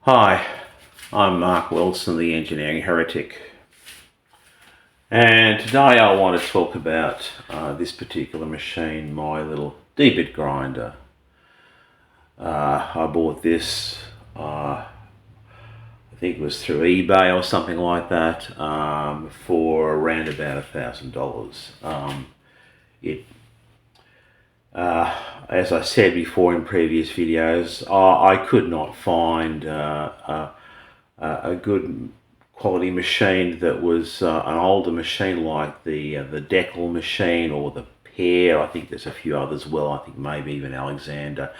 Hi, I'm Mark Wilson, the Engineering Heretic, and today I want to talk about this particular machine, my little D-bit grinder. I bought this, I think it was through eBay or something like that, for around about $1,000. It As I said before in previous videos, I could not find a good quality machine that was an older machine like the Deckel machine or the Pear. I think there's a few others as well. I think maybe even Alexander.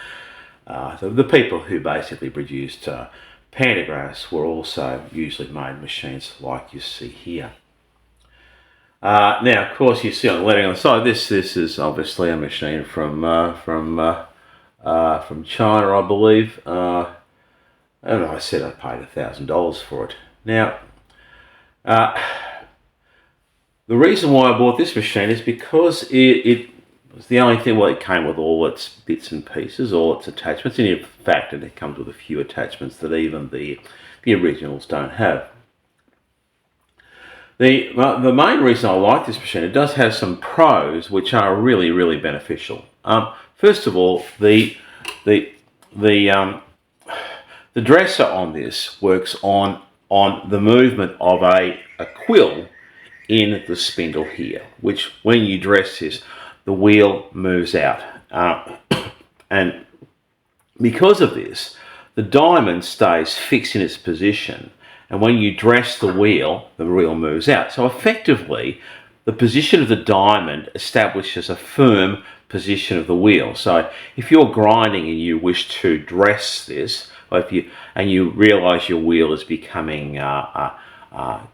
So the people who basically produced pantographs were also usually made machines like you see here. Now, of course, you see on the lettering on the side, this is obviously a machine from China, I believe. And I said I paid $1,000 for it. Now, the reason why I bought this machine is because it was the only thing. Well, it came with all its bits and pieces, all its attachments, and in fact, it comes with a few attachments that even the originals don't have. The main reason I like this machine, it does have some pros which are really beneficial. First of all, the dresser on this works on the movement of a quill in the spindle here, which when you dress this, the wheel moves out. And because of this, the diamond stays fixed in its position. And when you dress the wheel moves out. So effectively, the position of the diamond establishes a firm position of the wheel. So if you're grinding and you wish to dress this, or you realise your wheel is becoming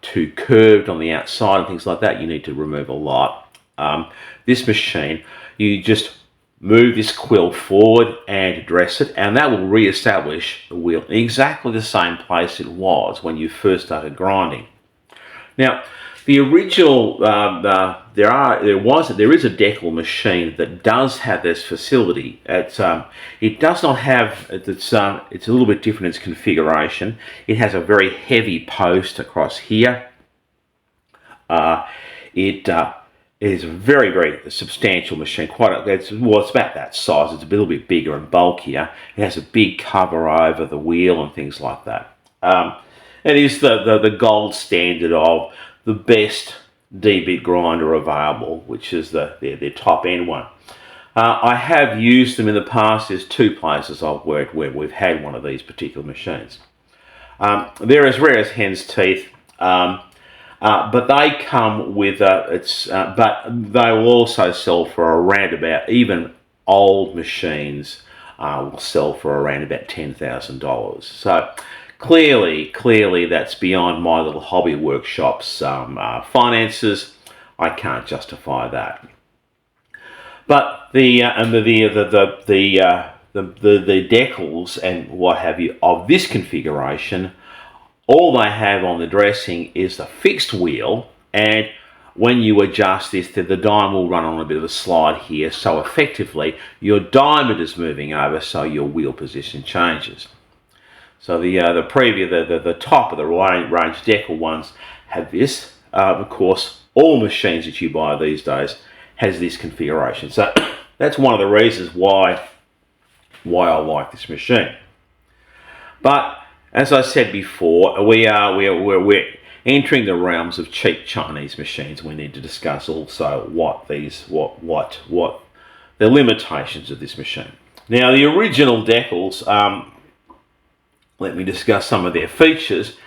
too curved on the outside and things like that, you need to remove a lot. This machine, you just move this quill forward and dress it, and that will re-establish the wheel in exactly the same place it was when you first started grinding. Now, the original there is a Deckel machine that does have this facility. It does not have it's a little bit different in its configuration. It has a very heavy post across here. It is a very substantial machine. It's about that size. It's a little bit bigger and bulkier. It has a big cover over the wheel and things like that. It is the gold standard of the best D-bit grinder available, which is their top end one. I have used them in the past. There's two places I've worked where we've had one of these particular machines. They're as rare as hen's teeth. But they come with but they will also sell for around about, even old machines will sell for around about $10,000. So clearly that's beyond my little hobby workshop's finances. I can't justify that. But the decals and what have you of this configuration, all they have on the dressing is a fixed wheel, and when you adjust this, the diamond will run on a bit of a slide here, so effectively your diamond is moving over, so your wheel position changes. So the top of the range Deckel ones have this. Of course, all machines that you buy these days has this configuration. So that's one of the reasons why I like this machine. But as I said before, we're entering the realms of cheap Chinese machines. We need to discuss also what the limitations of this machine. Now, the original Deckels, let me discuss some of their features.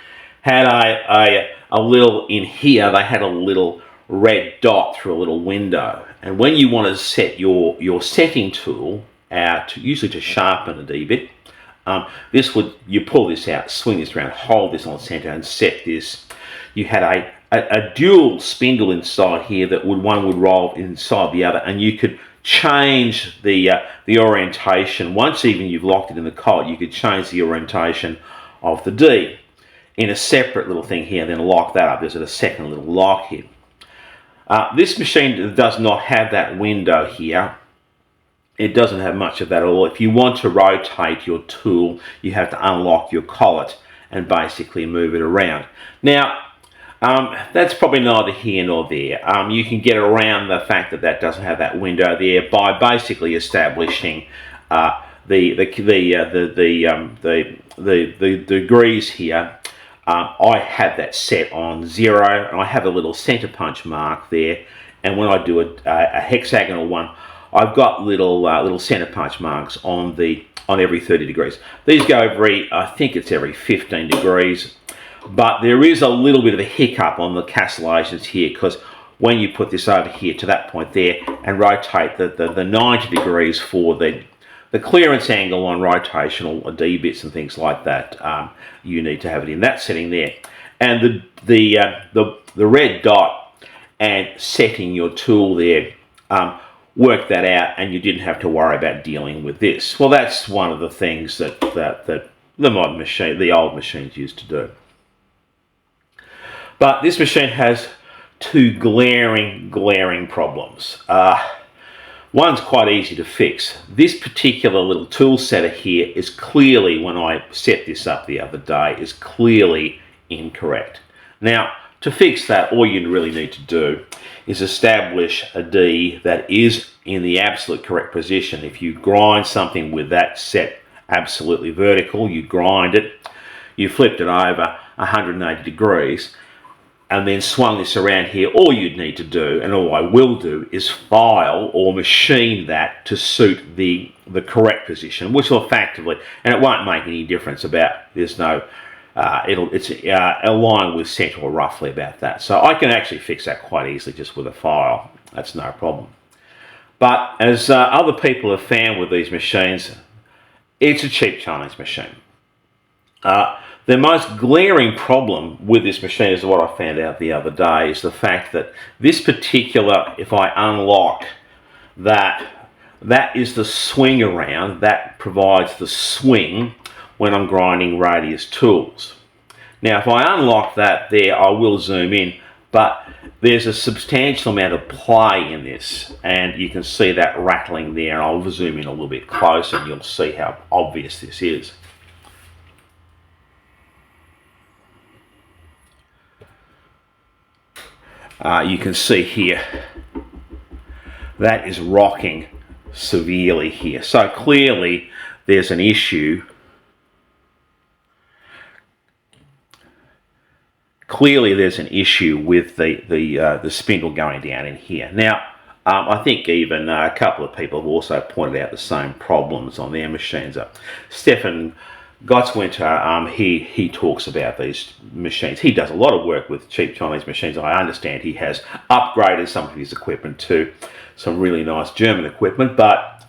Had a little in here. They had a little red dot through a little window, and when you want to set your setting tool out, usually to sharpen a D-bit. You pull this out, swing this around, hold this on the center and set this. You had a dual spindle inside here that one would roll inside the other, and you could change the orientation. Once even you've locked it in the collet, you could change the orientation of the D in a separate little thing here, then lock that up. There's a second little lock here. This machine does not have that window here. It doesn't have much of that at all. If you want to rotate your tool, you have to unlock your collet and basically move it around. Now, that's probably neither here nor there. You can get around the fact that that doesn't have that window there by basically establishing the degrees here. I have that set on 0, and I have a little center punch mark there. And when I do a hexagonal one, I've got little center punch marks on every 30 degrees. These go I think it's every 15 degrees. But there is a little bit of a hiccup on the castellations here, because when you put this over here to that point there and rotate the 90 degrees for the clearance angle on rotational D bits and things like that, you need to have it in that setting there. And the red dot and setting your tool there, work that out, and you didn't have to worry about dealing with this. Well, that's one of the things that the old machines used to do. But this machine has two glaring problems. One's quite easy to fix. This particular little tool setter here is clearly, when I set this up the other day, is clearly incorrect. Now, to fix that, all you really need to do is establish a D that is in the absolute correct position. If you grind something with that set absolutely vertical, you grind it, you flipped it over 180 degrees, and then swung this around here, all you'd need to do, and all I will do, is file or machine that to suit the correct position, which will effectively, and it won't make any difference about, there's no, it's aligned with center or roughly about that. So I can actually fix that quite easily just with a file. That's no problem. But as other people have found with these machines, it's a cheap Chinese machine. The most glaring problem with this machine is what I found out the other day, is the fact that this particular, if I unlock that is the swing around, that provides the swing when I'm grinding radius tools. Now, if I unlock that there, I will zoom in, but there's a substantial amount of play in this, and you can see that rattling there, and I'll zoom in a little bit closer and you'll see how obvious this is. You can see here that is rocking severely here. So clearly there's an issue. Clearly there's an issue with the spindle going down in here. Now, I think even a couple of people have also pointed out the same problems on their machines. Stefan Gottswinter, he talks about these machines. He does a lot of work with cheap Chinese machines. I understand he has upgraded some of his equipment to some really nice German equipment, but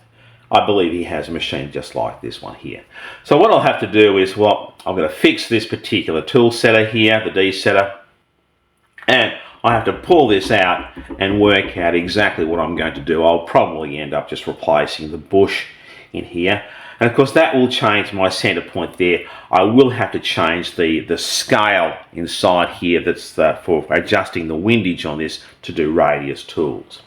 I believe he has a machine just like this one here. So what I'll have to do is, well, I'm going to fix this particular tool setter here, the D setter, and I have to pull this out and work out exactly what I'm going to do. I'll probably end up just replacing the bush in here. And of course that will change my center point there. I will have to change the scale inside here that's for adjusting the windage on this to do radius tools.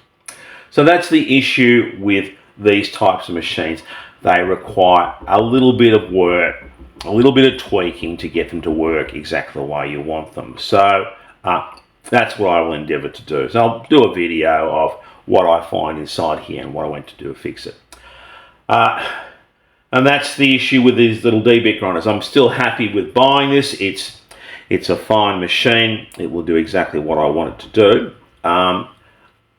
So that's the issue with these types of machines. They require a little bit of work, a little bit of tweaking to get them to work exactly the way you want them. So that's what I will endeavour to do. So I'll do a video of what I find inside here and what I went to do to fix it. And that's the issue with these little D-bit grinders. I'm still happy with buying this. It's a fine machine. It will do exactly what I want it to do.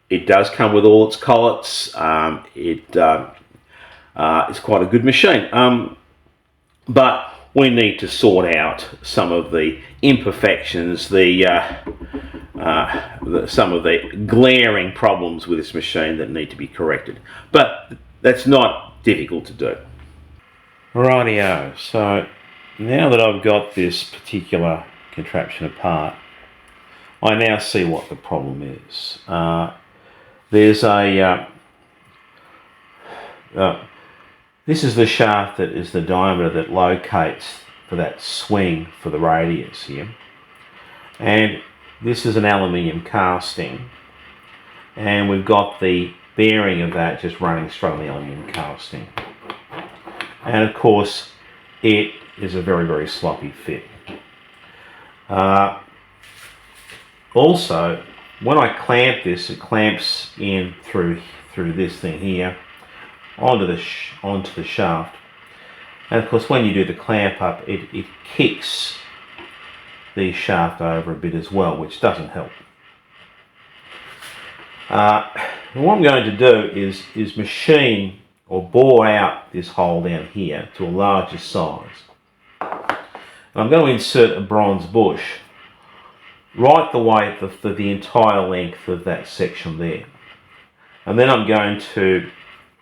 It does come with all its collets. It's quite a good machine. But we need to sort out some of the imperfections, some of the glaring problems with this machine that need to be corrected. But that's not difficult to do. Rightio, so now that I've got this particular contraption apart, I now see what the problem is. There's a this is the shaft that is the diameter that locates for that swing for the radius here, and this is an aluminium casting, and we've got the bearing of that just running straight on the aluminium casting. And of course, it is a very, very sloppy fit. Also, when I clamp this, it clamps in through this thing here onto the shaft. And of course, when you do the clamp up, it kicks the shaft over a bit as well, which doesn't help. What I'm going to do is machine or bore out this hole down here to a larger size. And I'm going to insert a bronze bush right the way for the entire length of that section there. And then I'm going to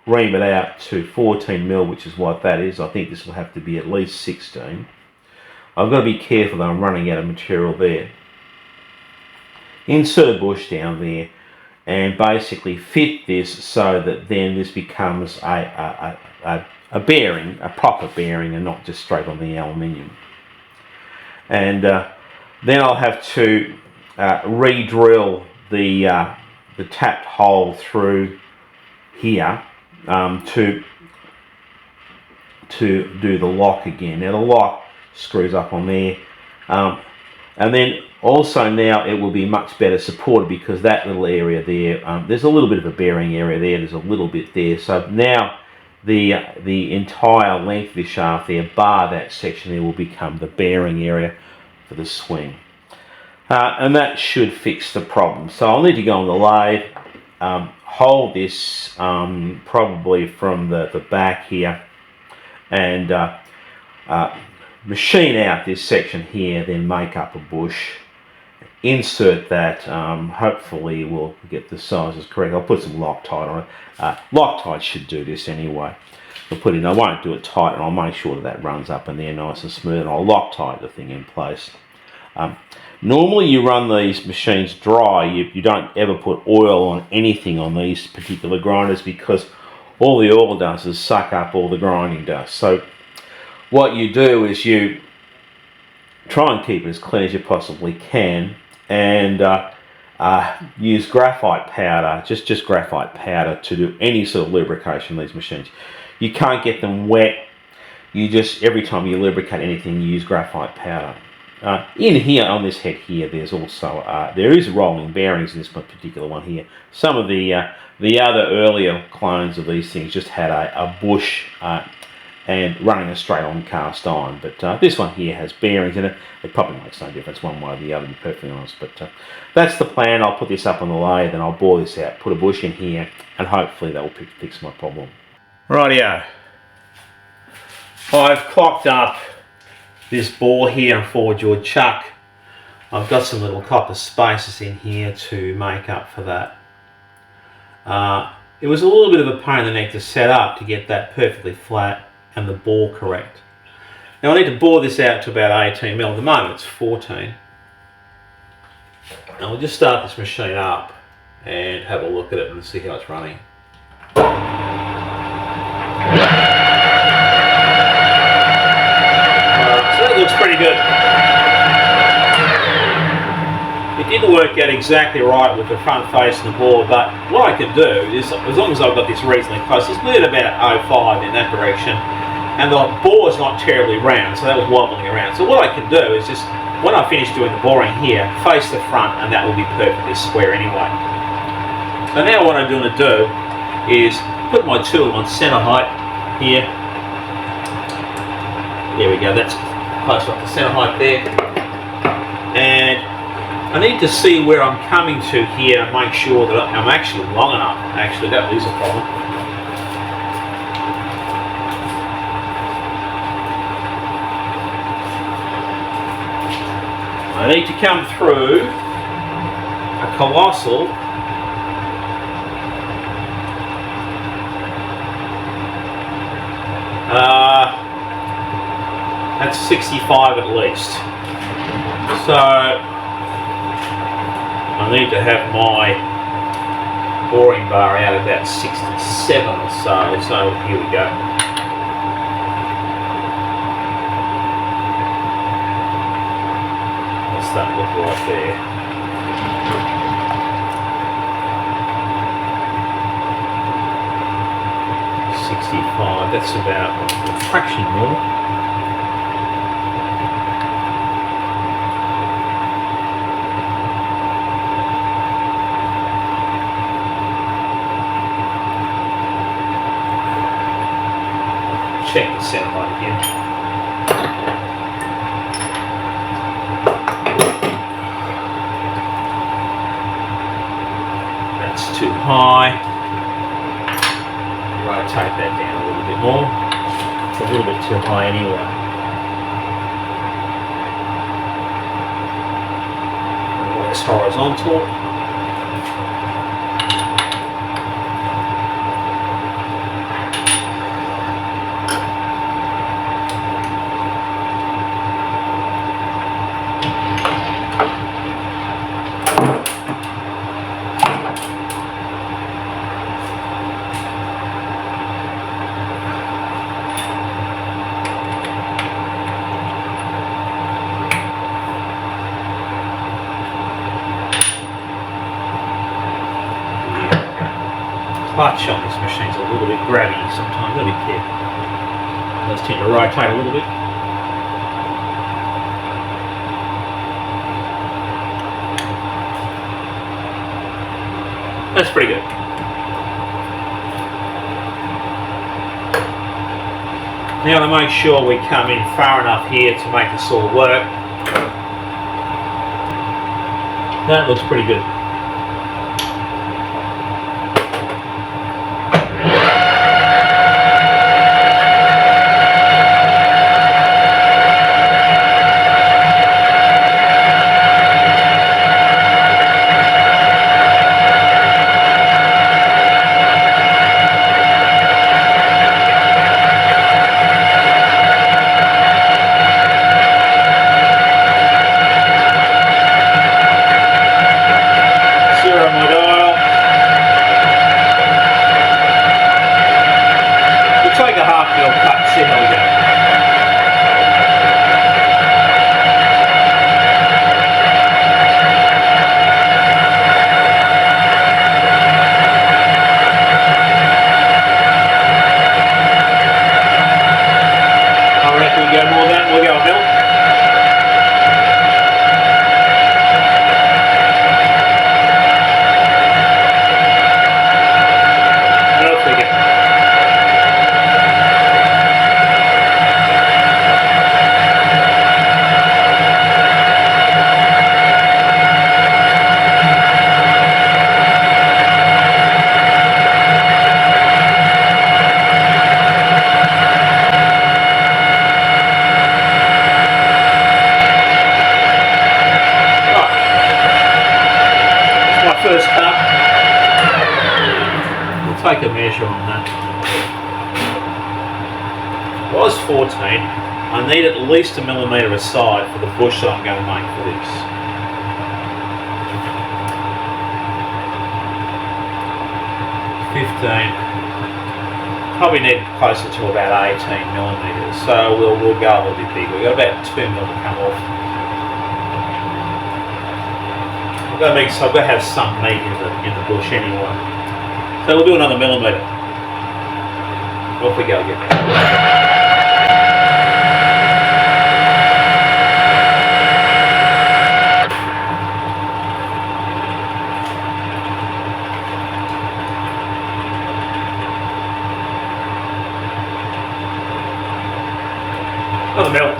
ream it out to 14mm, which is what that is. I think this will have to be at least 16. I've got to be careful that I'm running out of material there. Insert a bush down there and basically fit this so that then this becomes a bearing, a proper bearing, and not just straight on the aluminium. And then I'll have to re-drill the tapped hole through here to do the lock again. Now the lock screws up on there, and then also now it will be much better supported because that little area there, there's a little bit of a bearing area there, there's a little bit there, so now the entire length of the shaft there, bar that section there, will become the bearing area for the swing. And that should fix the problem. So I'll need to go on the lathe, hold this probably from the back here, and machine out this section here, then make up a bush, insert that, hopefully we'll get the sizes correct. I'll put some Loctite on it. Loctite should do this anyway. I'll put in, I won't do it tight, and I'll make sure that runs up in there nice and smooth, and I'll Loctite the thing in place. Normally you run these machines dry, you don't ever put oil on anything on these particular grinders because all the oil does is suck up all the grinding dust. So what you do is you try and keep it as clean as you possibly can, and use graphite powder, just graphite powder, to do any sort of lubrication on these machines. You can't get them wet. You just, every time you lubricate anything, you use graphite powder. In here, on this head here, there's also, there is rolling bearings in this particular one here. Some of the other earlier clones of these things just had a bush and running a straight on cast iron, but this one here has bearings in it. It probably makes no difference one way or the other, to be perfectly honest, but that's the plan. I'll put this up on the lathe and I'll bore this out, put a bush in here, and hopefully that will fix my problem. Rightio, I've clocked up this bore here on 4 jaw chuck. I've got some little copper spacers in here to make up for that. It was a little bit of a pain in the neck to set up to get that perfectly flat and the bore correct. Now I need to bore this out to about 18mm. At the moment it's 14. And we'll just start this machine up and have a look at it and see how it's running. So that looks pretty good. It didn't work out exactly right with the front face and the bore, but what I can do is, as long as I've got this reasonably close, it's moved about 0.5 in that direction, and the bore is not terribly round, so that was wobbling around. So what I can do is just, when I finish doing the boring here, face the front, and that will be perfectly square anyway. So now what I'm going to do is put my tool on center height here. There we go, that's close up to center height there. And I need to see where I'm coming to here and make sure that I'm actually long enough. Actually, that is a problem. I need to come through a colossal that's 65 at least. So I need to have my boring bar out about 67 or so. So here we go. What's that look like there? that's about a fraction more. Check the center line again. That's too high. Rotate that down a little bit more. It's a little bit too high anyway. It's horizontal. Clutch on this machine's a little bit grabby sometimes, gotta be careful. It does tend to rotate a little bit. That's pretty good. Now to make sure we come in far enough here to make the saw work. That looks pretty good. Take a half mil cut, see how we go. I reckon we go more than we'll go a mil. And off we go. First cut. We'll take a measure on that. It was 14. I need at least a millimetre aside for the bush that I'm going to make for this. 15. Probably need closer to about 18 millimetres, so we'll go a little bit bigger. We've got about 2 mil to come off. I've got to have some meat in the bush anyway. So we'll do another millimetre. Off we go again. Another mil.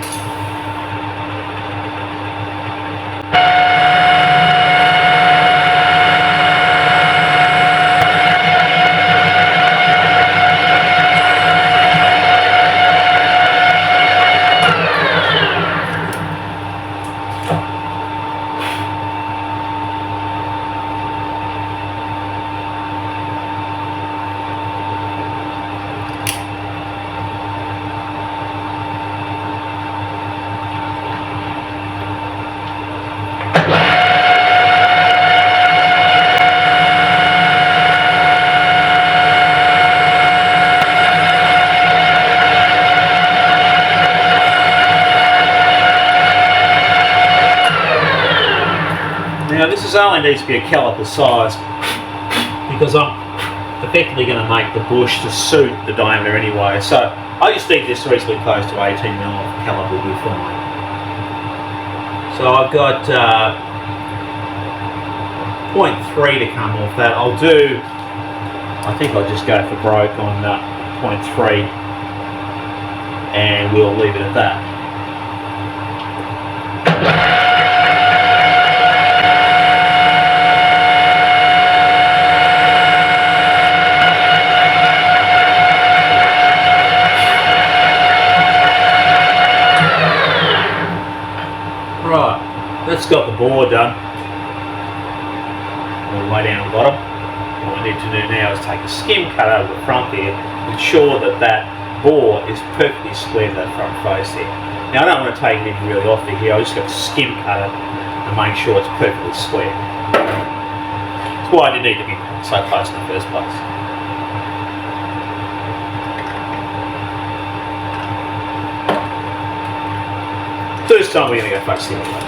Now this only needs to be a caliper size because I'm effectively going to make the bush to suit the diameter anyway. So I just think this reasonably close to 18mm calibre will be fine. So I've got 0.3 to come off that. I think I'll just go for broke on 0.3 and we'll leave it at that. Right, that's got the bore done all the way down the bottom. What we need to do now is take a skim cut over the front there, ensure that that bore is perfectly square to that front face there. Now I don't want to take anything really off the here, I just got to skim cut it and make sure it's perfectly square. That's why I didn't need to be so close in the first place. First time we're going to go face the other way.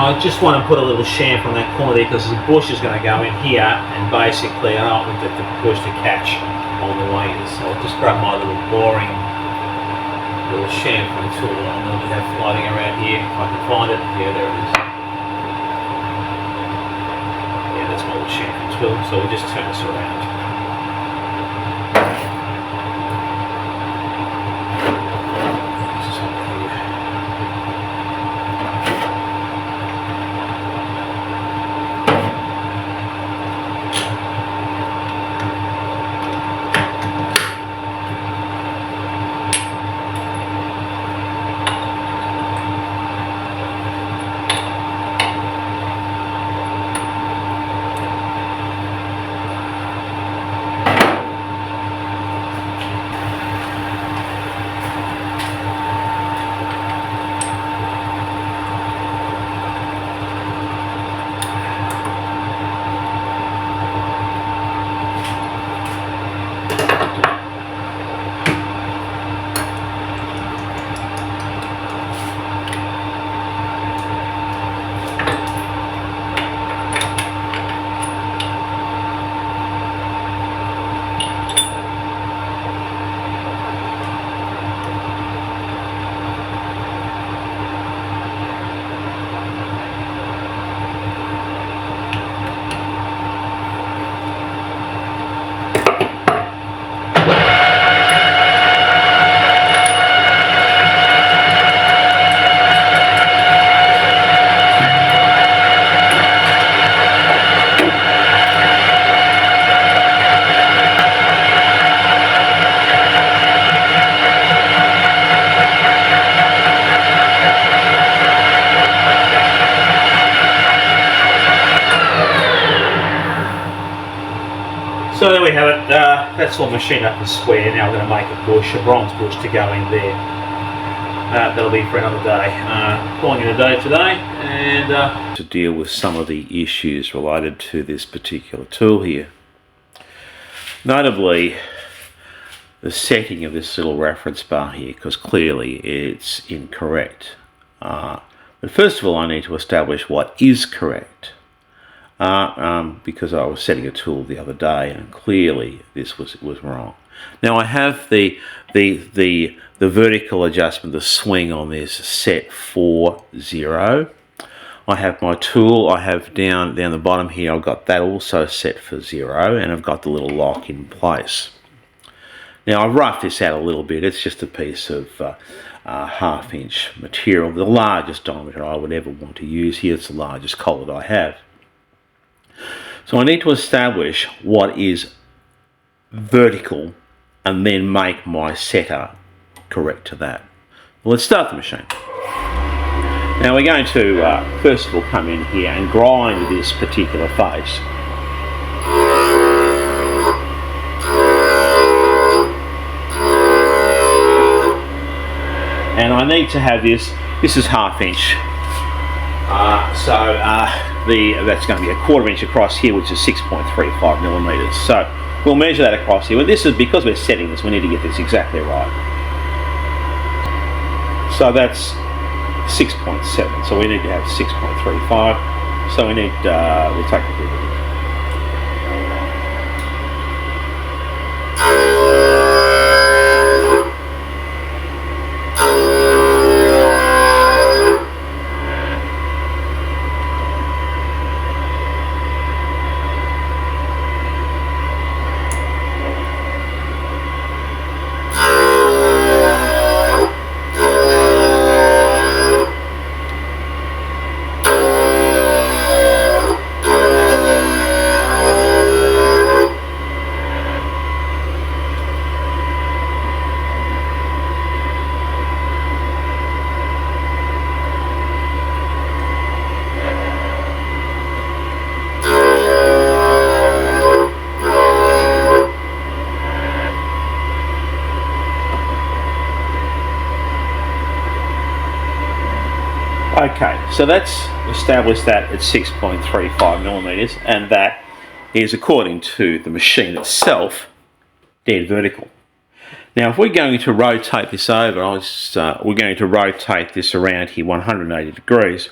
I just want to put a little chamfer on that corner there because the bush is going to go in here and basically I don't want the bush to catch on the way in. So I'll just grab my little boring little chamfering tool that I normally have floating around here if I can find it. Yeah, there it is. Yeah, that's my little chamfering tool. So we'll just turn this around. So there we have it, that's all machined up and square. Now I'm going to make a bush, a bronze bush to go in there. That'll be for another day. Calling it a day today and to deal with some of the issues related to this particular tool here. Notably, the setting of this little reference bar here, because clearly it's incorrect. But first of all I need to establish what is correct. Because I was setting a tool the other day and clearly this was wrong. Now I have the vertical adjustment, the swing on this set for 0. I have my tool, I have down the bottom here, I've got that also set for 0, and I've got the little lock in place. Now I've roughed this out a little bit. It's just a piece of 1/2 inch material, the largest diameter I would ever want to use here. It's the largest collet I have. So I need to establish what is vertical and then make my setter correct to that. Well, let's start the machine. Now we're going to first of all come in here and grind this particular face. And I need to have this is 1/2 inch. That's going to be a 1/4 inch across here, which is 6.35 millimeters. So we'll measure that across here. But this is because we're setting this, we need to get this exactly right. So that's 6.7. So we need to have 6.35. So we need, we'll take a bit. Okay, so that's established that at 6.35 millimeters, and that is, according to the machine itself, dead vertical. Now, if we're going to rotate this over, we're going to rotate this around here 180 degrees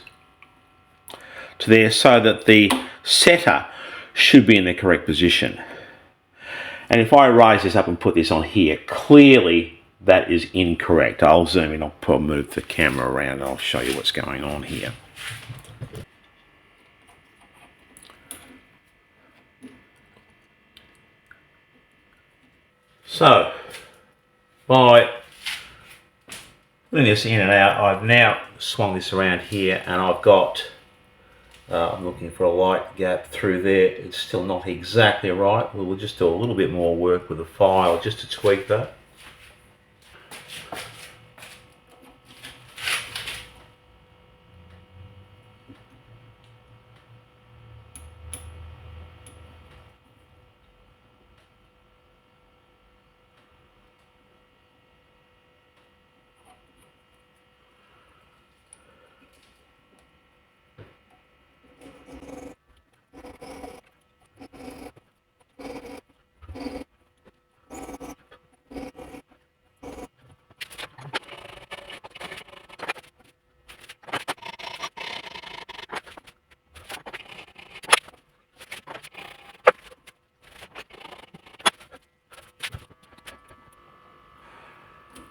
to there, so that the setter should be in the correct position. And if I raise this up and put this on here, clearly that is incorrect. I'll zoom in, I'll move the camera around, and I'll show you what's going on here. So, by putting this in and out, I've now swung this around here, and I've got, I'm looking for a light gap through there. It's still not exactly right. We'll just do a little bit more work with the file just to tweak that.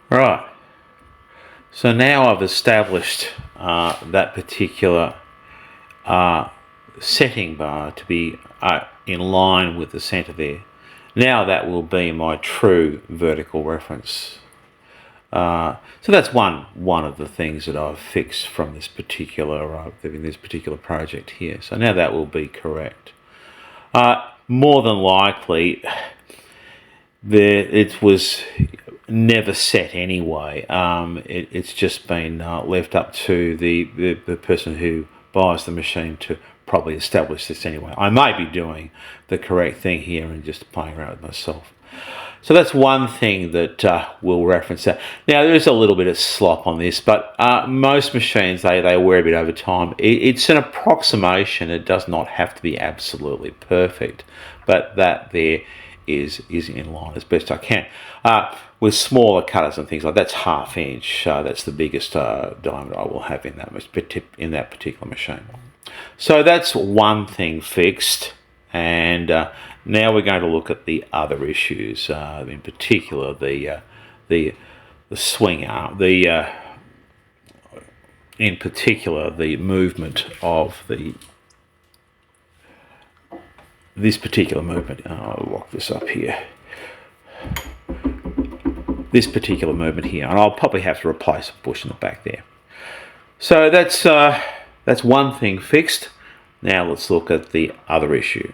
Right, so now I've established that particular setting bar to be in line with the center there. Now that will be my true vertical reference. So that's one of the things that I've fixed from this particular project here. So now that will be correct. More than likely, it was never set anyway. It's just been left up to the person who buys the machine to probably establish this anyway. I may be doing the correct thing here and just playing around with myself. So that's one thing that we'll reference that. Now there is a little bit of slop on this, but most machines, they wear a bit over time. It's an approximation. It does not have to be absolutely perfect, but that there is in line as best I can. With smaller cutters and things like that's 1/2 inch. That's the biggest diameter I will have in that particular machine. So that's one thing fixed, And now we're going to look at the other issues, in particular the swing arm, in particular the movement of this particular movement. I'll lock this up here. This particular movement here, and I'll probably have to replace a bush in the back there. So that's one thing fixed. Now let's look at the other issue.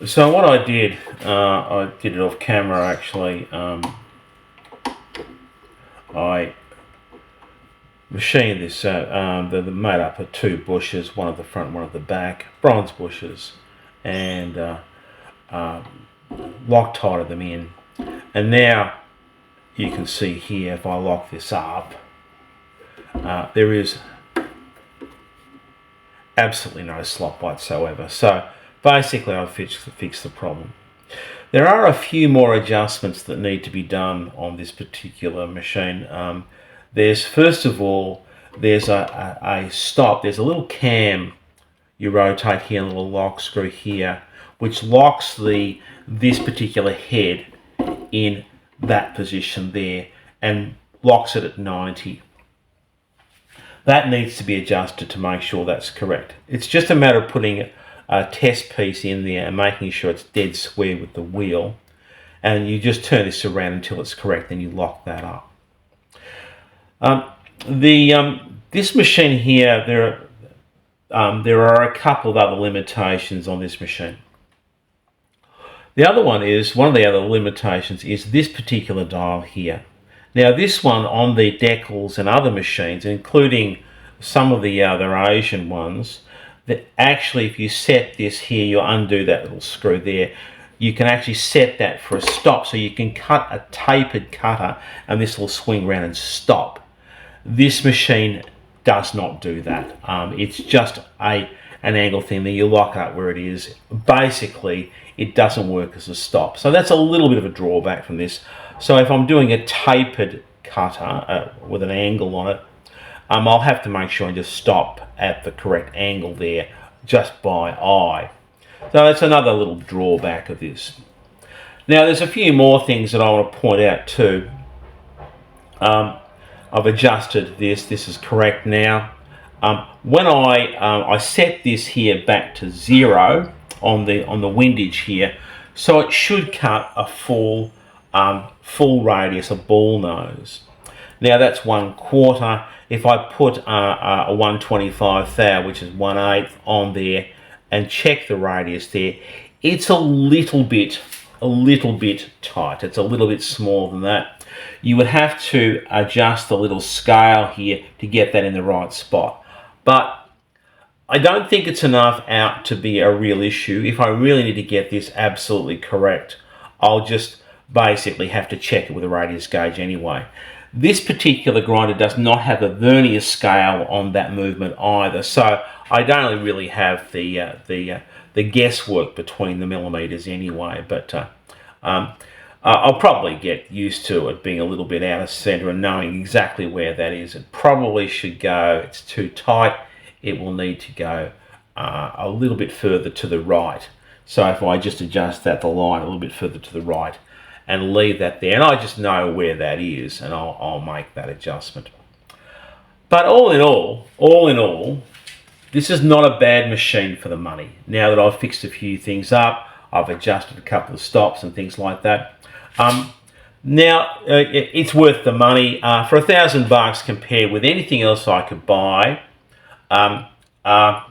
So what I did it off camera actually. I machined this. They're made up of two bushes, one at the front, one at the back, bronze bushes, and Loctited them in. And now you can see here, if I lock this up, there is absolutely no slop whatsoever. So basically I've fixed the problem. There are a few more adjustments that need to be done on this particular machine. There's, first of all, there's a stop. There's a little cam you rotate here, a little lock screw here, which locks this particular head in that position there and locks it at 90. That needs to be adjusted to make sure that's correct. It's just a matter of putting a test piece in there and making sure it's dead square with the wheel, and you just turn this around until it's correct, and you lock that up. This machine here, there are a couple of other limitations on this machine. The other one is, one of the other limitations is this particular dial here. Now this one on the Decals and other machines, including some of the other Asian ones, that actually if you set this here, you undo that little screw there, you can actually set that for a stop, so you can cut a tapered cutter and this will swing around and stop. This machine does not do that. It's just an angle thing that you lock up where it is. Basically it doesn't work as a stop, so that's a little bit of a drawback from this. So if I'm doing a tapered cutter with an angle on it, I'll have to make sure I just stop at the correct angle there just by eye. So that's another little drawback of this. Now there's a few more things that I want to point out too. I've adjusted this. This is correct now. When I set this here back to 0 on the windage here, so it should cut a full radius, a ball nose. Now that's 1/4. If I put a 1/25 thou, which is 1/8 on there, and check the radius there, it's a little bit tight. It's a little bit smaller than that. You would have to adjust the little scale here to get that in the right spot. But I don't think it's enough out to be a real issue. If I really need to get this absolutely correct, I'll just basically have to check it with a radius gauge anyway. This particular grinder does not have a vernier scale on that movement either, so I don't really have the guesswork between the millimeters anyway. But I'll probably get used to it being a little bit out of center and knowing exactly where that is. It probably should go. It's too tight. It will need to go a little bit further to the right. So if I just adjust the line a little bit further to the right and leave that there, and I just know where that is, and I'll make that adjustment. But all in all, this is not a bad machine for the money. Now that I've fixed a few things up, I've adjusted a couple of stops and things like that. Now it's worth the money for $1,000 compared with anything else I could buy. Well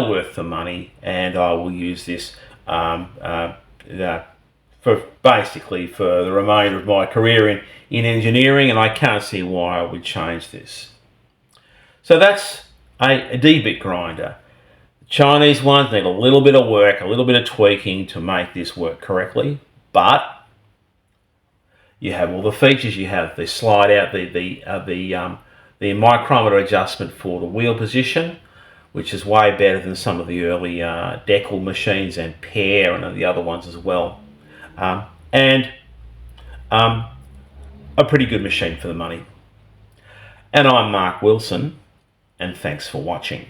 worth the money, and I will use this basically for the remainder of my career in engineering, and I can't see why I would change this. So that's a D-bit grinder. The Chinese ones need a little bit of work, a little bit of tweaking to make this work correctly, but you have all the features. You have the slide out, the micrometer adjustment for the wheel position, which is way better than some of the early Decal machines and Pear and the other ones as well. And a pretty good machine for the money. And I'm Mark Wilson, and thanks for watching.